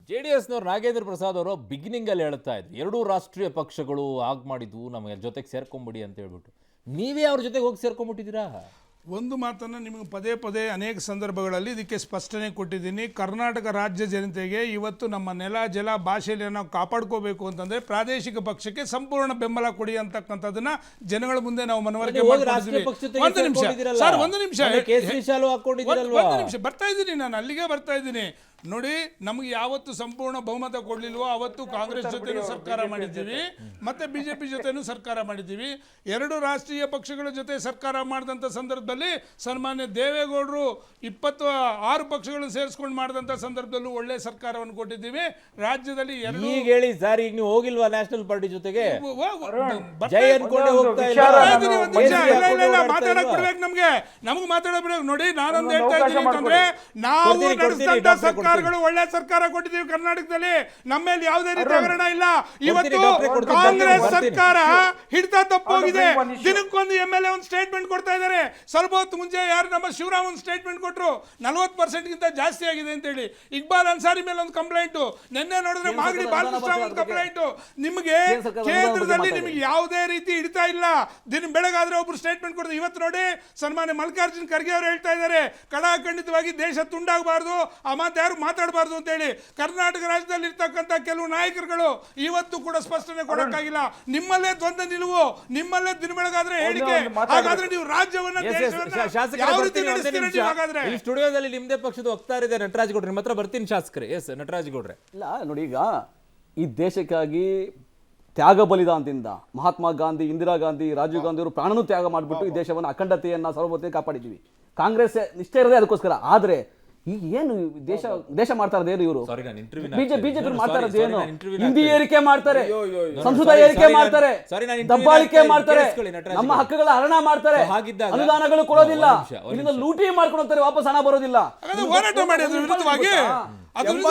JDSನವರು ನಾಗೇಂದ್ರ ಪ್ರಸಾದ್ ಅವರು ಬಿಗಿನಿಂಗ್ ಅಲ್ಲಿ ಹೇಳ್ತಾ ಇದ್ರು ಎರಡೂ ರಾಷ್ಟ್ರೀಯ ಪಕ್ಷಗಳು ಆಗ್ ಮಾಡಿದ್ವು ನಮಗೆ ಜೊತೆಗೆ ಸೇರ್ಕೊಂಬಿಡಿ ಅಂತ ಹೇಳ್ಬಿಟ್ಟು ನೀವೇ ಅವ್ರ ಜೊತೆಗೆ ಹೋಗಿ ಸೇರ್ಕೊಂಡ್ಬಿಟ್ಟಿದ್ದೀರಾ. ಒಂದು ಮಾತನ್ನು ನಿಮಗೆ ಪದೇ ಪದೇ ಅನೇಕ ಸಂದರ್ಭಗಳಲ್ಲಿ ಇದಕ್ಕೆ ಸ್ಪಷ್ಟನೆ ಕೊಟ್ಟಿದ್ದೀನಿ. ಕರ್ನಾಟಕ ರಾಜ್ಯ ಜನತೆಗೆ ಇವತ್ತು ನಮ್ಮ ನೆಲ ಜಲ ಭಾಷೆಯಲ್ಲಿ ನಾವು ಕಾಪಾಡ್ಕೋಬೇಕು ಅಂತಂದರೆ ಪ್ರಾದೇಶಿಕ ಪಕ್ಷಕ್ಕೆ ಸಂಪೂರ್ಣ ಬೆಂಬಲ ಕೊಡಿ ಅಂತಕ್ಕಂಥದ್ದನ್ನ ಜನಗಳ ಮುಂದೆ ನಾವು ಮನವರಿಕೆ ಮಾಡ್ಕೊಂಡಿದ್ದೀವಿ. ಒಂದು ನಿಮಿಷ ಸರ್, ಒಂದು ನಿಮಿಷ ಬರ್ತಾ ಇದ್ದೀನಿ, ನಾನು ಅಲ್ಲಿಗೆ ಬರ್ತಾ ಇದ್ದೀನಿ. ನೋಡಿ, ನಮಗೆ ಯಾವತ್ತು ಸಂಪೂರ್ಣ ಬಹುಮತ ಕೊಡ್ಲಿಲ್ವೋ ಅವತ್ತು ಕಾಂಗ್ರೆಸ್ ಜೊತೆನೂ ಸರ್ಕಾರ ಮಾಡಿದ್ದೀವಿ, ಮತ್ತೆ ಬಿಜೆಪಿ ಜೊತೆನೂ ಸರ್ಕಾರ ಮಾಡಿದ್ದೀವಿ. ಎರಡು ರಾಷ್ಟ್ರೀಯ ಪಕ್ಷಗಳ ಜೊತೆ ಸರ್ಕಾರ ಮಾಡಿದಂಥ ಸಂದರ್ಭದಲ್ಲಿ ಸನ್ಮಾನ್ಯ ದೇವೇಗೌಡರು 26 ಪಕ್ಷಗಳನ್ನು ಸೇರಿಸ್ಕೊಂಡು ಮಾಡಿದಂಥ ಸಂದರ್ಭದಲ್ಲೂ ಒಳ್ಳೆ ಸರ್ಕಾರವನ್ನು ಕೊಟ್ಟಿದ್ದೀವಿ. ರಾಜ್ಯದಲ್ಲಿ ಈಗ ಹೇಳಿ ಸರ್, ಈಗ ನೀವು ಹೋಗಿಲ್ವಾ ನ್ಯಾಷನಲ್ ಪಾರ್ಟಿ ಜೊತೆಗೆ? ಮಾತಾಡಕ್ ಬಿಡ್ಬೇಕು, ನಮ್ಗೆ ಮಾತಾಡಬೇಕು. ನೋಡಿ, ನಾನೊಂದು ಹೇಳ್ತಾ ಇದ್ದೀನಿ ಅಂತಂದ್ರೆ, ನಾವು ನಡೆಸಿದಂತ ಸರ್ಕಾರಗಳು ಒಳ್ಳೆ ಸರ್ಕಾರ ಕೊಟ್ಟಿದ್ದೀವಿ ಕರ್ನಾಟಕದಲ್ಲಿ. ನಮ್ಮ ಮೇಲೆ ಯಾವುದೇ ರೀತಿ ಹಗರಣ ಇಲ್ಲ. ಇವತ್ತು ಕಾಂಗ್ರೆಸ್ ಸರ್ಕಾರ ಹಿಡಿತ ತಪ್ಪೋಗಿದೆ. ದಿನಕ್ಕೊಂದು MLA ಒಂದು ಸ್ಟೇಟ್ಮೆಂಟ್ ಕೊಡ್ತಾ ಇದ್ದಾರೆ. ಸ್ವಲ್ಪ ಹೊತ್ತು ಮುಂಚೆ ಯಾರು ನಮ್ಮ ಶಿವರಾಮ್ ಒಂದು ಸ್ಟೇಟ್ಮೆಂಟ್ ಕೊಟ್ಟರು, 40% ಜಾಸ್ತಿ ಆಗಿದೆ ಅಂತ ಹೇಳಿ. ಇಕ್ಬಾಲ್ ಅನ್ಸಾರಿ ಮೇಲೆ ಒಂದು ಕಂಪ್ಲೇಂಟ್, ನಿನ್ನೆ ನೋಡಿದ್ರೆ ಮಾಗಡಿ ಬಾಲಕೃಷ್ಣ ಒಂದು ಕಂಪ್ಲೇಂಟ್. ನಿಮಗೆ ಕೇಂದ್ರದಲ್ಲಿ ನಿಮಗೆ ಯಾವುದೇ ರೀತಿ ಹಿಡಿತಾ ಇಲ್ಲ. ದಿನ ಬೆಳಗಾದ್ರೆ ಒಬ್ರು ಸ್ಟೇಟ್ಮೆಂಟ್ ಕೊಡ್ತಾರೆ. ಇವತ್ತು ನೋಡಿ, ಸನ್ಮಾನ್ಯ ಮಲ್ಲಿಕಾರ್ಜುನ್ ಖರ್ಗೆ ಅವರು ಹೇಳ್ತಾ ಇದ್ದಾರೆ, ಕಡಾಖಂಡಿತವಾಗಿ ದೇಶ ತುಂಡಾಗಬಾರ್ದು, ಆ ಮಾತು ಯಾರು ಮಾತಾಡಬಾರ್ದು ಅಂತ ಹೇಳಿ. ಕರ್ನಾಟಕ ರಾಜ್ಯದಲ್ಲಿ ಇರ್ತಕ್ಕಂಥ ಕೆಲವು ನಾಯಕರುಗಳು ಇವತ್ತು ಕೂಡ ಸ್ಪಷ್ಟನೆ ಕೊಡಕ್ಕಾಗಿಲ್ಲ. ನಿಮ್ಮಲ್ಲೇ ದ್ವಂದ್ವ ನಿಲುವು, ನಿಮ್ಮಲ್ಲೇ ದಿನ ಬೆಳಗಾದ್ರೆ ಹೇಳಿಕೆ. ಹಾಗಾದ್ರೆ ನೀವು ರಾಜ್ಯವನ್ನ ಸ್ಟುಡಿಯೋದಲ್ಲಿ ನಿಮ್ದೇ ಪಕ್ಷದ ವಕ್ತಾರಿದೆ ನಟರಾಜ್ ಗೌಡ್ರೆ, ನಿಮ್ಮ ಹತ್ರ ಬರ್ತೀನಿ ಶಾಸಕರೇ. ಎಸ್ ನಟರಾಜ್ ಗೌಡ್ರೆ. ಇಲ್ಲ ನೋಡಿ, ಈಗ ಈ ದೇಶಕ್ಕಾಗಿ ತ್ಯಾಗ ಬಲಿದಾನದಿಂದ ಮಹಾತ್ಮ ಗಾಂಧಿ, ಇಂದಿರಾ ಗಾಂಧಿ, ರಾಜೀವ್ ಗಾಂಧಿ ಅವರು ಪ್ರಾಣನೂ ತ್ಯಾಗ ಮಾಡಿಬಿಟ್ಟು ಈ ದೇಶವನ್ನು ಅಖಂಡತೆಯನ್ನ ಸಾರ್ವಭೌಮತೆ ಕಾಪಾಡಿದ್ದೀವಿ. ಕಾಂಗ್ರೆಸ್ ನಿಷ್ಠೆ ಇರೋದೇ ಅದಕ್ಕೋಸ್ಕರ. ಆದ್ರೆ ಈಗ ಏನು ದೇಶ ಮಾಡ್ತಾ ಇರೋದೇನು ಇವರು? ಬಿಜೆಪಿ ಮಾಡ್ತಾ ಇರೋದೇನು? ಹಿಂದಿ ಏರಿಕೆ ಮಾಡ್ತಾರೆ, ಸಂಸ್ಕೃತ ಏರಿಕೆ ಮಾಡ್ತಾರೆ, ದಬ್ಬಾಳಿಕೆ ಮಾಡ್ತಾರೆ, ನಮ್ಮ ಹಕ್ಕುಗಳ ಹರಣ ಮಾಡ್ತಾರೆ, ಅನುದಾನಗಳು ಕೊಡೋದಿಲ್ಲ, ಇಲ್ಲಿಂದ ಲೂಟಿ ಮಾಡ್ಕೊಂಡು ಹೋಗ್ತಾರೆ, ವಾಪಸ್ ಹಣ ಬರೋದಿಲ್ಲ. ಹೋರಾಟ ಮಾಡಿ ಅದ್ರ ವಿರುದ್ಧವಾಗಿ $18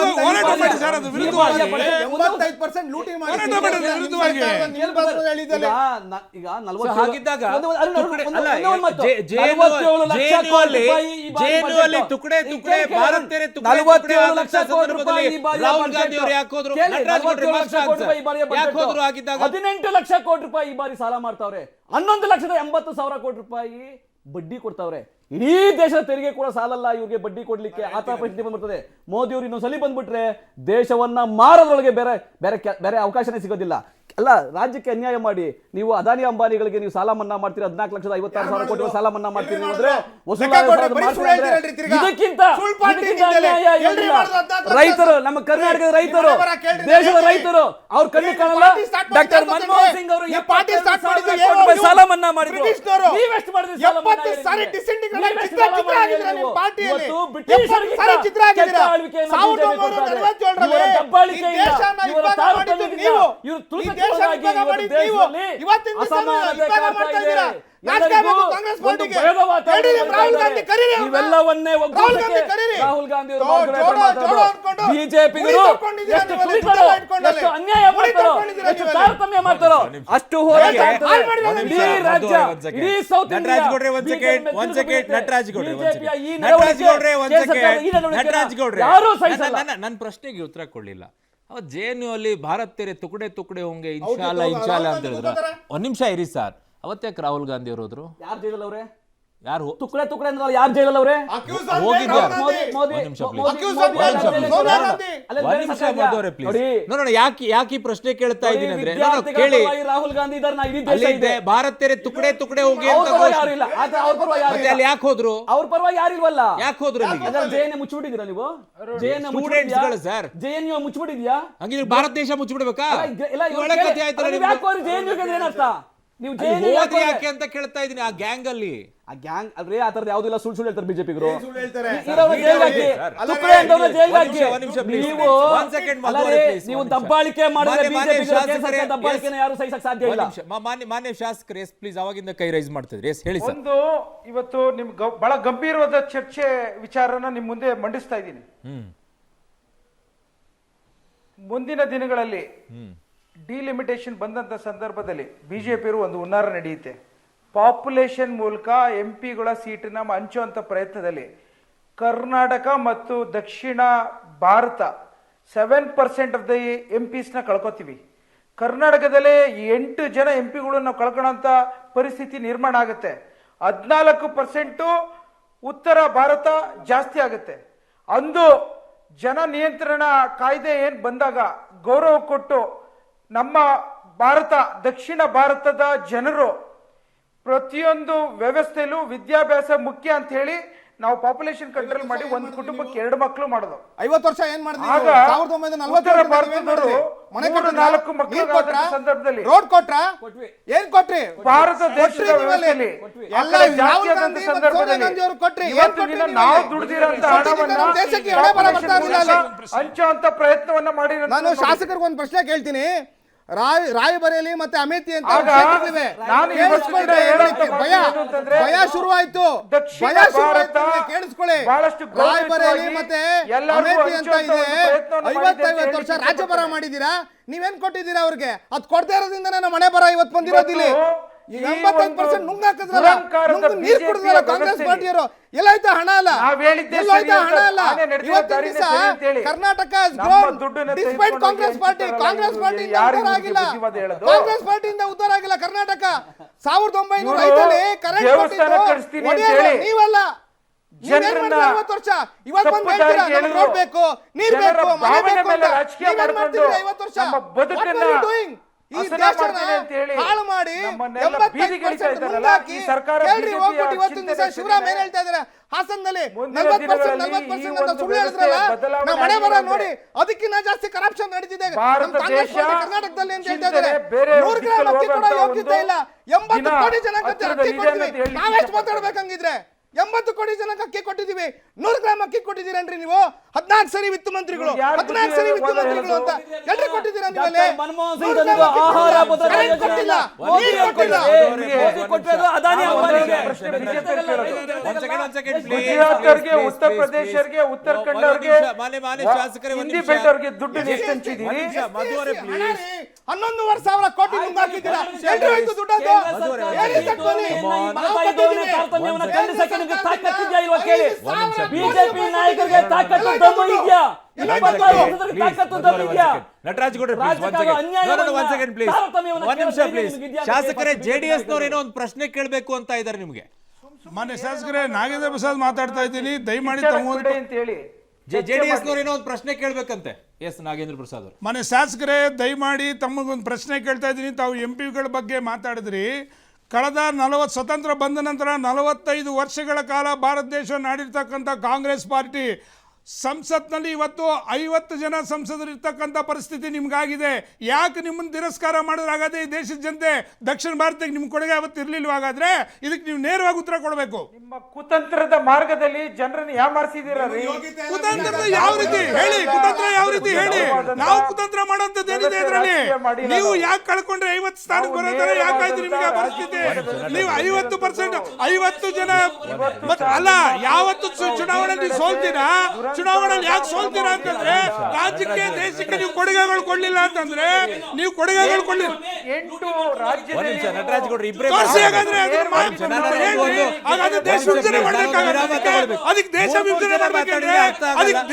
ಲಕ್ಷ ಕೋಟಿ ರೂಪಾಯಿ ಈ ಬಾರಿ ಸಾಲ ಮಾಡ್ತಾವ್ರೆ. 11,80,000 ಕೋಟಿ ರೂಪಾಯಿ ಬಡ್ಡಿ ಕೊಡ್ತಾವ್ರೆ. ಇಡೀ ದೇಶದ ತೆರಿಗೆ ಕೂಡ ಸಾಲಲ್ಲ ಇವ್ರಿಗೆ ಬಡ್ಡಿ ಕೊಡ್ಲಿಕ್ಕೆ. ಆ ತರ ಪರಿಸ್ಥಿತಿ ಬಂದ್ಬಿಡ್ತದೆ. ಮೋದಿ ಅವರು ಇನ್ನೊಂದ್ಸಲಿ ಬಂದ್ಬಿಟ್ರೆ ದೇಶವನ್ನ ಮಾರೋದ್ರೊಳಗೆ ಬೇರೆ ಬೇರೆ ಬೇರೆ ಅವಕಾಶನೇ ಸಿಗೋದಿಲ್ಲ. ಅಲ್ಲ, ರಾಜ್ಯಕ್ಕೆ ಅನ್ಯಾಯ ಮಾಡಿ ನೀವು ಅದಾನಿ ಅಂಬಾನಿಗಳಿಗೆ ನೀವು ಸಾಲ ಮನ್ನಾ ಮಾಡ್ತೀರಿ, 14,56,000 ಕೋಟಿ ಸಾಲ ಮನ್ನಾ ಮಾಡ್ತೀರಿ ಅಂದ್ರೆ ಇದಕ್ಕಿಂತ ರೈತರು, ನಮ್ಮ ಕರ್ನಾಟಕದ ರೈತರು, ದೇಶದ ರೈತರು ಅವ್ರ ಕಣ್ಣು ಕಾಣಲ್ಲ. ಡಾಕ್ಟರ್ ಮನಮೋಹನ್ ಸಿಂಗ್ ಅವರು ಸಾಲ ಮನ್ನಾ ಮಾಡಿದ್ರು, ನೀವೆಷ್ಟು ಮಾಡಿದ್ರಿ? ರಾಹುಲ್ ಗಾಂಧಿ ಬಿಜೆಪಿ ಅನ್ಯಾಯ ಮಾಡ್ತಾರೋ, ಎಷ್ಟು ತಾರತಮ್ಯ ಮಾಡ್ತಾರೋ ಅಷ್ಟು ಹೋರಾಟ. ನನ್ನ ಪ್ರಶ್ನೆಗೆ ಉತ್ತರ ಕೊಡ್ಲಿಲ್ಲ. ಅವತ್ತು JNU ಅಲ್ಲಿ ಭಾರತ್ ತೆರೆ ತುಕಡೆ ತುಕಡೆ ಹೋಂಗೆ ಇನ್ಶಾಲ್ಲ ಅಂತ ಹೇಳಿದ್ರು. ಒಂದ್ ನಿಮಿಷ ಇರಿ ಸರ್, ಅವತ್ತ್ಯಾಕೆ ರಾಹುಲ್ ಗಾಂಧಿ ಅವರು ಹೋದ್ರು? ಯಾರು ಜೈಲಲ್ಲಿ ಅವ್ರೆ? ಯಾರು ತುಕಡೆ ತುಕಡೆ ಅಂದ್ರೆ ಯಾರು ಜೈಲಲ್ಲಿ ಅವ್ರೆ? ಯಾಕೆ ಈ ಪ್ರಶ್ನೆ ಕೇಳ್ತಾ ಇದ್ದೀನಿ ಅಂದ್ರೆ, ಕೇಳಿ, ರಾಹುಲ್ ಗಾಂಧಿ ಭಾರತ್ ತೆರೆ ತುಕಡೆ ತುಕಡೆ ಹೋಗಿ ಅಲ್ಲಿ ಯಾಕೆ ಹೋದ್ರು? ಅವ್ರ ಪರವಾಗಿ ಯಾರಿಲ್ವಲ್ಲ, ಯಾಕೆ ಹೋದ್ರು? JNU ಮುಚ್ಚಿಬಿಟ್ಟಿದ್ದೀರಾ ನೀವು? Sir JNU ಮುಚ್ಚಿಬಿಟ್ಟಿದ್ಯಾ? ಹಂಗಿದ್ರೆ ಭಾರತ ದೇಶ ಮುಚ್ಚಿಬಿಡ್ಬೇಕಾ? ಏನರ್ಥ? ನೀವು ಯಾಕೆ ಅಂತ ಕೇಳ್ತಾ ಇದೀನಿ. ಆ ಗ್ಯಾಂಗ್ ಅಲ್ಲಿ ಆ ಗ್ಯಾಂಗ್ ಅಲ್ರಿ, ಆ ತರದ್ ಯಾವ್ದಿಲ್ಲ, ಸುಳ್ಳು ಹೇಳ್ತಾರೆ ಬಿಜೆಪಿಗರು. ನೀವು ದಬ್ಬಾಳಿಕೆ ಮಾಡಿದ್ರೆ ದಬ್ಬಾಳಿಕೆನ ಯಾರು ಸಹಿಸಕ್ ಸಾಧ್ಯ ಇಲ್ಲ. ಮಾನ್ಯ ಶಾಸಕರು, ಎಸ್ ಪ್ಲೀಸ್, ಅವಾಗಿಂದ ಕೈ ರೈಸ್ ಮಾಡ್ತಿದ್ರಿ. ಎಸ್ ಹೇಳಿ ಸರ್. ಒಂದು ಇವತ್ತು ನಿಮ್ ಬಹಳ ಗಂಭೀರವಾದ ಚರ್ಚೆ ವಿಚಾರನ ನಿಮ್ ಮುಂದೆ ಮಂಡಿಸ್ತಾ ಇದ್ದೀನಿ. ಮುಂದಿನ ದಿನಗಳಲ್ಲಿ ಡಿಲಿಮಿಟೇಷನ್ ಬಂದಂತ ಸಂದರ್ಭದಲ್ಲಿ ಬಿಜೆಪಿಯವರು ಒಂದು ಹುನ್ನಾರ ನಡೆಯುತ್ತೆ. ಪಾಪ್ಯುಲೇಷನ್ ಮೂಲಕ MP ಗಳ ಸೀಟನ್ನ ಹಂಚುವಂತ ಪ್ರಯತ್ನದಲ್ಲಿ ಕರ್ನಾಟಕ ಮತ್ತು ದಕ್ಷಿಣ ಭಾರತ 7% ಆಫ್ ದ MPs ನ ಕಳ್ಕೊತೀವಿ. ಕರ್ನಾಟಕದಲ್ಲೇ 8 ಜನ MP ಗಳು ನಾವು ಕಳ್ಕೊಳ್ಳೋಂಥ ಪರಿಸ್ಥಿತಿ ನಿರ್ಮಾಣ ಆಗುತ್ತೆ. 14% ಉತ್ತರ ಭಾರತ ಜಾಸ್ತಿ ಆಗುತ್ತೆ. ಅಂದು ಜನ ನಿಯಂತ್ರಣ ಕಾಯ್ದೆ ಏನ್ ಬಂದಾಗ ಗೌರವ ಕೊಟ್ಟು ನಮ್ಮ ಭಾರತ, ದಕ್ಷಿಣ ಭಾರತದ ಜನರು ಪ್ರತಿಯೊಂದು ವ್ಯವಸ್ಥೆಯಲ್ಲೂ ವಿದ್ಯಾಭ್ಯಾಸ ಮುಖ್ಯ ಅಂತ ಹೇಳಿ ನಾವು ಪಾಪ್ಯುಲೇಷನ್ ಕಂಟ್ರೋಲ್ ಮಾಡಿ ಒಂದು ಕುಟುಂಬಕ್ಕೆ 2 ಮಕ್ಕಳು ಮಾಡೋದು. 50 ವರ್ಷ ಏನ್ ಮಾಡಿದ್ವಿ? ಆಗ ಉತ್ತರ ಭಾರತದವರು 4 ಮಕ್ಕಳು ಸಂದರ್ಭದಲ್ಲಿ ರೋಡ್ ಕೊಟ್ರ, ಏನ್ ಕೊಟ್ರಿ? ಭಾರತ ದೇಶದ ವ್ಯವಸ್ಥೆಯಲ್ಲಿ ಎಲ್ಲ ಜಾತಿಯಾದಂತ ಸಂದರ್ಭದಲ್ಲಿ ಇವತ್ತು ನಾವು ದುಡಿದಿರೋಂತ ಹಣವನ್ನ ದೇಶಕ್ಕೆ ಹಣ ಬರ ಬರ್ತಾ ಇರಲಿಲ್ಲ ಅಲ್ಲಿ. ಹಂಚುವಂತ ಪ್ರಯತ್ನವನ್ನ ಮಾಡಿ. ನಾನು ಶಾಸಕರಿಗೆ ಒಂದು ಪ್ರಶ್ನೆ ಕೇಳ್ತೀನಿ. ರಾಯಬರೇಲಿ ಮತ್ತೆ ಅಮೇಥಿ ಅಂತ ಆಗ ಕ್ಷೇತ್ರಗಳಿವೆ. ನಾನು ಕೇಳಿಸ್ಕೊಳ್ರಿ, ಭಯ ಶುರುವಾಯ್ತು. ಭಯ ಶುರುವಾಯ್ತು, ಕೇಳಿಸ್ಕೊಳ್ಳಿ. ಬಹಳಷ್ಟು ರಾಯಬರೇಲಿ ಮತ್ತೆ ಅಮೇಥಿ ಅಂತ ಇದೆ. 50 ವರ್ಷ ರಾಜ್ಯಭಾರ ಮಾಡಿದೀರಾ, ನೀವೇನ್ ಕೊಟ್ಟಿದ್ದೀರಾ ಅವ್ರಿಗೆ? ಅದ್ ಕೊಡ್ತಾ ಇರೋದ್ರಿಂದನೇ ನಮ್ಮ ಮನೆ ಬರ ಇವತ್ತು ಬಂದಿರೋದಿಲ್ಲಿ. 85% ನುಂಗಾಕಿದ್ರಲ್ಲ, ನೀರ್ ಕುಡಿದ್ರಲ್ಲ ಕಾಂಗ್ರೆಸ್ ಪಾರ್ಟಿಯವರು. ಎಲ್ಲಾಯ್ತಾ ಹಣ ಅಲ್ಲ? ಎಲ್ಲಾಯ್ತಾ ಹಣ ಅಲ್ಲ? ಇವತ್ತಿನ ದಿವಸ ಕರ್ನಾಟಕ ಡಿಸ್ಪೈಟ್ ಕಾಂಗ್ರೆಸ್ ಪಾರ್ಟಿ ಉದ್ಧಾರ ಆಗಿಲ್ಲ. ಕಾಂಗ್ರೆಸ್ ಪಾರ್ಟಿಯಿಂದ ಉದ್ಧಾರ ಆಗಿಲ್ಲ ಕರ್ನಾಟಕ. 1905 ಕರೆಂಟ್ ಕೊಟ್ಟಿದ್ದು ನೀವಲ್ಲ. ನೀವೇನ್ ಮಾಡಿದ್ರಿ 50 ವರ್ಷ? ಇವತ್ತು ಬಂದು ಹೇಳ್ತೀರಾ ನಮ್ಗೆ ರೋಡ್ ಬೇಕು, ನೀರ್ ಬೇಕು, ಮನೆ ಬೇಕು ಅಂತ. ನೀವೇನ್ ಮಾಡ್ತಿದ್ರಿ 50 ವರ್ಷ? What were you doing? ಈ ದೇಶನ ಹಾಳು ಮಾಡಿ 75% ಮುಂದಾಕಿ ಕೇಳ್ರಿ ಹೋಗ್ಬಿಟ್ಟು ಇವತ್ತಿನ ದಿವಸ ಶಿವರಾಮ್ ಏನ್ ಹೇಳ್ತಾ ಇದಾರೆ ಹಾಸನದಲ್ಲಿ 40% ಅಂತ ಸುಳ್ಳು ಹೇಳಿದ್ರಲ್ಲ. ನಾವು ಮನೆ ಬರ ನೋಡಿ ಅದಕ್ಕಿಂತ ಜಾಸ್ತಿ ಕರಪ್ಷನ್ ನಡೀತಿದೆ ನಮ್ಮ ಕಾಂಗ್ರೆಸ್ ಪಾರ್ಟಿ ಕರ್ನಾಟಕದಲ್ಲಿ ಅಂತ ಹೇಳ್ತಾ ಇದಾರೆ. 100 ಗ್ರಾಮ್ ಅಕ್ಕಿ ಕೊಡೋ ಯೋಗ್ಯತೆ ಇಲ್ಲ. 80 ಕೋಟಿ ಜನಕ್ಕೆ ಅಕ್ಕಿ ಕೊಟ್ಟಿವಿ. ನಾವೆಷ್ಟು ಮಾತಾಡ್ಬೇಕಂಗಿದ್ರೆ 80 ಕೋಟಿ ಜನಕ್ಕೆ ಅಕ್ಕಿ ಕೊಟ್ಟಿದೀವಿ. 100 ಗ್ರಾಮ್ ಅಕ್ಕಿ ಕೊಟ್ಟಿದ್ದೀರೇನ್ರಿ ನೀವು? 14 ಸರಿ ವಿತ್ತ ಮಂತ್ರಿಗಳು, 14 ಸರಿ ವಿತ್ತ ಮಂತ್ರಿಗಳು ಅಂತ ಎಲ್ರಿ ಕೊಟ್ಟಿದ್ದೀರಾ ನೀವಲ್ಲಿ? ಮನಮೋಹನ್ ಸಿಂಗ್ ಆಹಾರ ಭದ್ರತಾ ಕೊಟ್ಟಿಲ್ಲ, ನೀರು ಕೊಟ್ಟಿಲ್ಲ. ಗುಜರಾತ್ಗೆ, ಉತ್ತರ ಪ್ರದೇಶರಿಗೆ, ಉತ್ತರಾಖಂಡ್ ಅವರಿಗೆ, ಹಿಂದಿ ಬೆಲ್ಟ್ ಅವರಿಗೆ ದುಡ್ಡು ಎಷ್ಟು ಹಂಚಿದೀವಿ? 11,500 ಕೋಟಿ ನುಂಗಾಕಿದ್ದೀರಾ. ಎಲ್ರಿ ಹೋಯ್ತು ದುಡ್ಡದು? ಬಿಜೆಪಿ ನಾಯಕರಿಗೆ ತಾಕತ್ತು ದಮ್ಮು ಇದೆಯಾ? ನಟರಾಜ್ ಗೌಡ್ರೆ ಶಾಸಕರೇ, ಜೆಡಿಎಸ್ ನವರು ಏನೋ ಒಂದು ಪ್ರಶ್ನೆ ಕೇಳಬೇಕು ಅಂತ ಇದ್ದಾರೆ ನಿಮ್ಗೆ. ಮಾನ್ಯ ಶಾಸಕರೇ, ನಾಗೇಂದ್ರ ಪ್ರಸಾದ್ ಮಾತಾಡ್ತಾ ಇದ್ದೀನಿ, ದಯಮಾಡಿ ಅಂತ ಹೇಳಿ ಜೆಡಿಎಸ್ ನವರು ಏನೋ ಒಂದು ಪ್ರಶ್ನೆ ಕೇಳಬೇಕಂತೆ. ಎಸ್ ನಾಗೇಂದ್ರ ಪ್ರಸಾದ್ ಅವರು. ಮಾನ್ಯ ಶಾಸಕರೇ, ದಯಮಾಡಿ ತಮಗೊಂದು ಪ್ರಶ್ನೆ ಕೇಳ್ತಾ ಇದ್ದೀನಿ. ತಾವು MP ಗಳ ಬಗ್ಗೆ ಮಾತಾಡಿದ್ರಿ. ಕಳೆದ ಸ್ವತಂತ್ರ ಬಂದ ನಂತರ 45 ವರ್ಷಗಳ ಕಾಲ ಭಾರತ ದೇಶ ನಾಡಿರ್ತಕ್ಕಂಥ ಕಾಂಗ್ರೆಸ್ ಪಾರ್ಟಿ ಸಂಸತ್ನಲ್ಲಿ ಇವತ್ತು 50 ಜನ ಸಂಸದರು ಇರ್ತಕ್ಕಂಥ ಪರಿಸ್ಥಿತಿ ನಿಮ್ಗಾಗಿದೆ. ಯಾಕೆ ನಿಮ್ಮನ್ನು ತಿರಸ್ಕಾರ ಮಾಡಿದ್ರಾಗದೆ ಈ ದೇಶದ ಜನತೆ? ದಕ್ಷಿಣ ಭಾರತಕ್ಕೆ ನಿಮ್ಮ ಕೊಡುಗೆ ಅವತ್ತು ಇರ್ಲಿಲ್ವಾಗಾದ್ರೆ ಇದಕ್ಕೆ ನೀವು ನೇರವಾಗಿ ಉತ್ತರ ಕೊಡಬೇಕು. ನಿಮ್ಮ ಕುತಂತ್ರದ ಮಾರ್ಗದಲ್ಲಿ ಜನರನ್ನು ಯಾಮಾರಿಸಿದ್ದೀರಾ? ಕುತಂತ್ರದ ಯಾವ ರೀತಿ ಹೇಳಿ? ಕುತಂತ್ರ ಯಾವ ರೀತಿ ಹೇಳಿ? ನಾವು ಕುತಂತ್ರ ಮಾಡೋಂಥದ್ದು ಏನಿದೆ ಇದರಲ್ಲಿ? ನೀವು ಯಾಕೆ ಕಳ್ಕೊಂಡ್ರೆ 50 ಸ್ಥಾನಕ್ಕೆ ಬರೋದ್ರೆ ಯಾಕಾಯ್ತು ನಿಮಗೆ ಪರಿಸ್ಥಿತಿ? ನೀವು 50% 50 ಜನ ಅಲ್ಲ, ಯಾವತ್ತು ಚುನಾವಣೆಯಲ್ಲಿ ಸೋಲ್ತೀರಾ? ಚುನಾವಣೆಯಲ್ಲಿ ಯಾಕೆ ಸೋಲ್ತೀರಾ ಅಂತಂದ್ರೆ ರಾಜ್ಯಕ್ಕೆ, ದೇಶಕ್ಕೆ ನೀವು ಕೊಡುಗೆಗಳು ಕೊಡ್ಲಿಲ್ಲ ಅಂತಂದ್ರೆ, ನೀವು ಕೊಡುಗೆಗಳು ಕೊಡ್ಲಿಲ್ಲ. 8 ರಾಜ್ಯ ನಟರಾಜ್ ಗೌಡ್ರೆ ಇಬ್ಬರೇ ಹಾಗಾದ್ರೆ ದೇಶ ವಿಭಜನೆ ಮಾಡ್ಬೇಕಾಗುತ್ತೆ. ಅದಕ್ಕೆ ದೇಶ ವಿಭಜನೆ ಮಾಡ್ಬೇಕಂದ್ರೆ ಅದಕ್ಕೆ